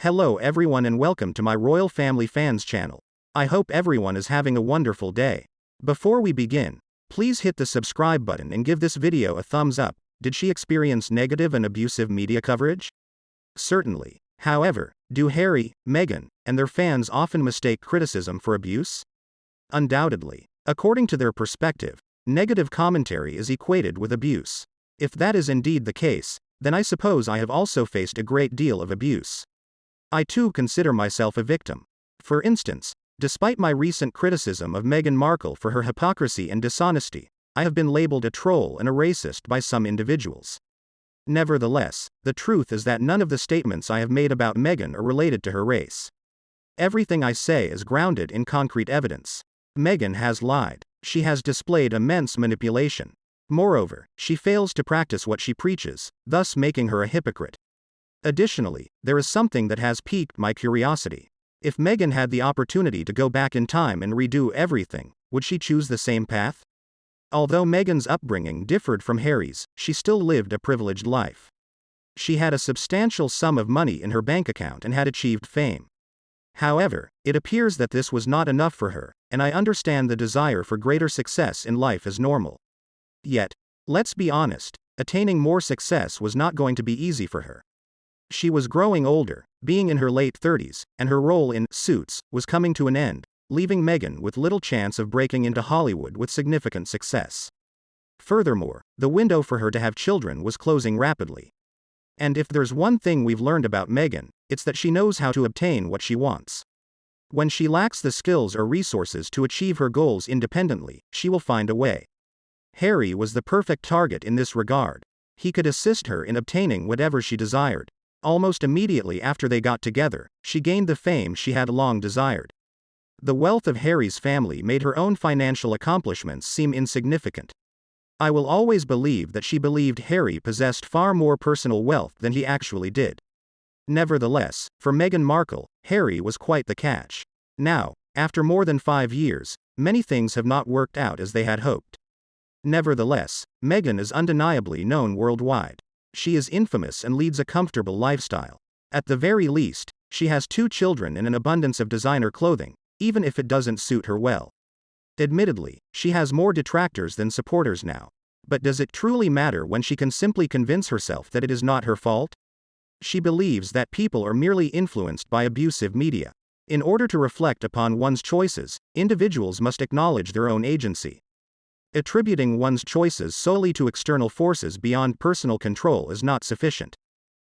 Hello everyone and welcome to my Royal Family Fans channel. I hope everyone is having a wonderful day. Before we begin, please hit the subscribe button and give this video a thumbs up. Did she experience negative and abusive media coverage? Certainly. However, do Harry, Meghan, and their fans often mistake criticism for abuse? Undoubtedly. According to their perspective, negative commentary is equated with abuse. If that is indeed the case, then I suppose I have also faced a great deal of abuse. I too consider myself a victim. For instance, despite my recent criticism of Meghan Markle for her hypocrisy and dishonesty, I have been labeled a troll and a racist by some individuals. Nevertheless, the truth is that none of the statements I have made about Meghan are related to her race. Everything I say is grounded in concrete evidence. Meghan has lied. She has displayed immense manipulation. Moreover, she fails to practice what she preaches, thus making her a hypocrite. Additionally, there is something that has piqued my curiosity. If Meghan had the opportunity to go back in time and redo everything, would she choose the same path? Although Meghan's upbringing differed from Harry's, she still lived a privileged life. She had a substantial sum of money in her bank account and had achieved fame. However, it appears that this was not enough for her, and I understand the desire for greater success in life is normal. Yet, let's be honest, attaining more success was not going to be easy for her. She was growing older, being in her late 30s, and her role in Suits was coming to an end, leaving Meghan with little chance of breaking into Hollywood with significant success. Furthermore, the window for her to have children was closing rapidly. And if there's one thing we've learned about Meghan, it's that she knows how to obtain what she wants. When she lacks the skills or resources to achieve her goals independently, she will find a way. Harry was the perfect target in this regard. He could assist her in obtaining whatever she desired. Almost immediately after they got together, she gained the fame she had long desired. The wealth of Harry's family made her own financial accomplishments seem insignificant. I will always believe that she believed Harry possessed far more personal wealth than he actually did. Nevertheless, for Meghan Markle, Harry was quite the catch. Now, after more than 5 years, many things have not worked out as they had hoped. Nevertheless, Meghan is undeniably known worldwide. She is infamous and leads a comfortable lifestyle. At the very least, she has 2 children and an abundance of designer clothing, even if it doesn't suit her well. Admittedly, she has more detractors than supporters now. But does it truly matter when she can simply convince herself that it is not her fault? She believes that people are merely influenced by abusive media. In order to reflect upon one's choices, individuals must acknowledge their own agency. Attributing one's choices solely to external forces beyond personal control is not sufficient.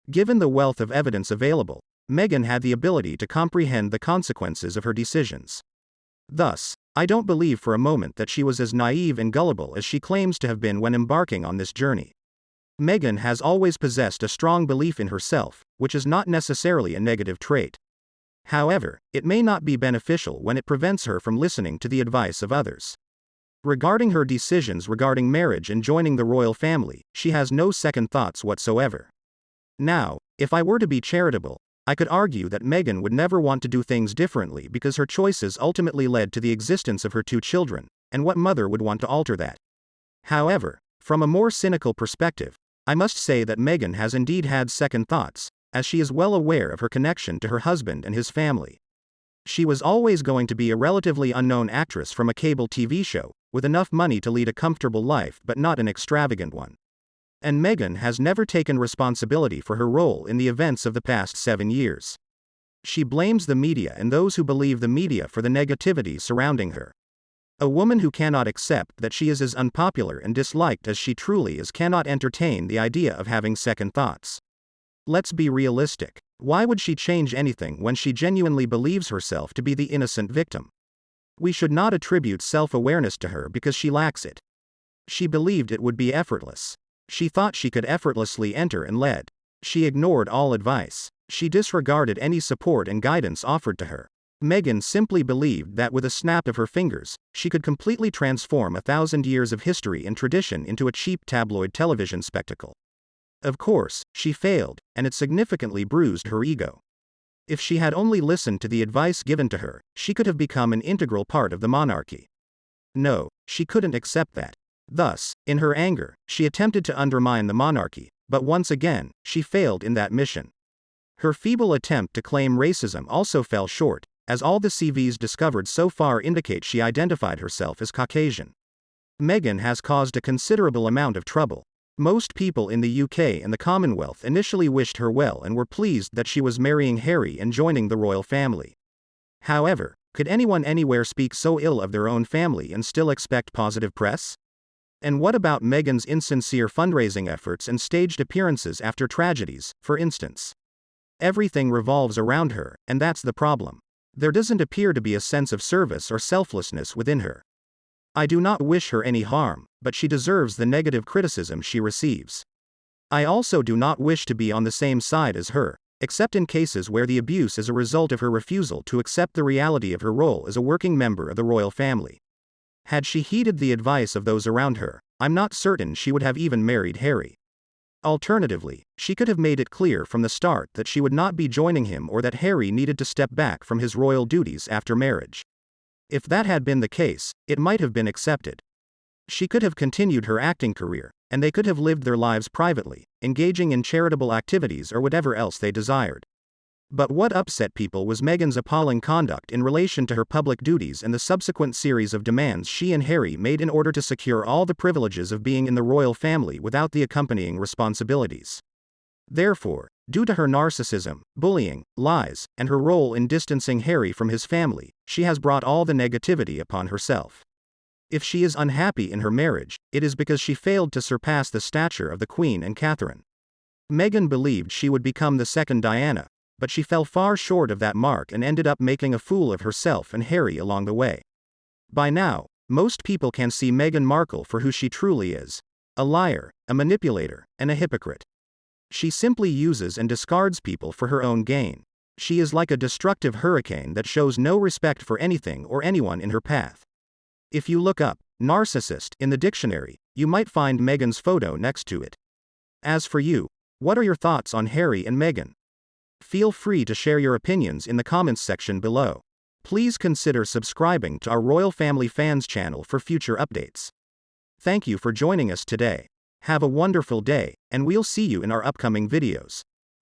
Given the wealth of evidence available, Meghan had the ability to comprehend the consequences of her decisions. Thus, I don't believe for a moment that she was as naive and gullible as she claims to have been when embarking on this journey. Meghan has always possessed a strong belief in herself, which is not necessarily a negative trait. However, it may not be beneficial when it prevents her from listening to the advice of others. Regarding her decisions regarding marriage and joining the royal family, she has no second thoughts whatsoever. Now, if I were to be charitable, I could argue that Meghan would never want to do things differently because her choices ultimately led to the existence of her 2 children, and what mother would want to alter that? However, from a more cynical perspective, I must say that Meghan has indeed had second thoughts, as she is well aware of her connection to her husband and his family. She was always going to be a relatively unknown actress from a cable TV show, with enough money to lead a comfortable life but not an extravagant one. And Meghan has never taken responsibility for her role in the events of the past 7 years. She blames the media and those who believe the media for the negativity surrounding her. A woman who cannot accept that she is as unpopular and disliked as she truly is cannot entertain the idea of having second thoughts. Let's be realistic. Why would she change anything when she genuinely believes herself to be the innocent victim? We should not attribute self-awareness to her because she lacks it. She believed it would be effortless. She thought she could effortlessly enter and lead. She ignored all advice. She disregarded any support and guidance offered to her. Meghan simply believed that with a snap of her fingers, she could completely transform 1,000 years of history and tradition into a cheap tabloid television spectacle. Of course, she failed, and it significantly bruised her ego. If she had only listened to the advice given to her, she could have become an integral part of the monarchy. No, she couldn't accept that. Thus, in her anger, she attempted to undermine the monarchy, but once again, she failed in that mission. Her feeble attempt to claim racism also fell short, as all the CVs discovered so far indicate she identified herself as Caucasian. Meghan has caused a considerable amount of trouble. Most people in the UK and the Commonwealth initially wished her well and were pleased that she was marrying Harry and joining the royal family. However, could anyone anywhere speak so ill of their own family and still expect positive press? And what about Meghan's insincere fundraising efforts and staged appearances after tragedies, for instance? Everything revolves around her, and that's the problem. There doesn't appear to be a sense of service or selflessness within her. I do not wish her any harm, but she deserves the negative criticism she receives. I also do not wish to be on the same side as her, except in cases where the abuse is a result of her refusal to accept the reality of her role as a working member of the royal family. Had she heeded the advice of those around her, I'm not certain she would have even married Harry. Alternatively, she could have made it clear from the start that she would not be joining him or that Harry needed to step back from his royal duties after marriage. If that had been the case, it might have been accepted. She could have continued her acting career, and they could have lived their lives privately, engaging in charitable activities or whatever else they desired. But what upset people was Meghan's appalling conduct in relation to her public duties and the subsequent series of demands she and Harry made in order to secure all the privileges of being in the royal family without the accompanying responsibilities. Therefore, due to her narcissism, bullying, lies, and her role in distancing Harry from his family, she has brought all the negativity upon herself. If she is unhappy in her marriage, it is because she failed to surpass the stature of the Queen and Catherine. Meghan believed she would become the second Diana, but she fell far short of that mark and ended up making a fool of herself and Harry along the way. By now, most people can see Meghan Markle for who she truly is: a liar, a manipulator, and a hypocrite. She simply uses and discards people for her own gain. She is like a destructive hurricane that shows no respect for anything or anyone in her path. If you look up narcissist in the dictionary, you might find Meghan's photo next to it. As for you, what are your thoughts on Harry and Meghan? Feel free to share your opinions in the comments section below. Please consider subscribing to our Royal Family Fans channel for future updates. Thank you for joining us today. Have a wonderful day, and we'll see you in our upcoming videos.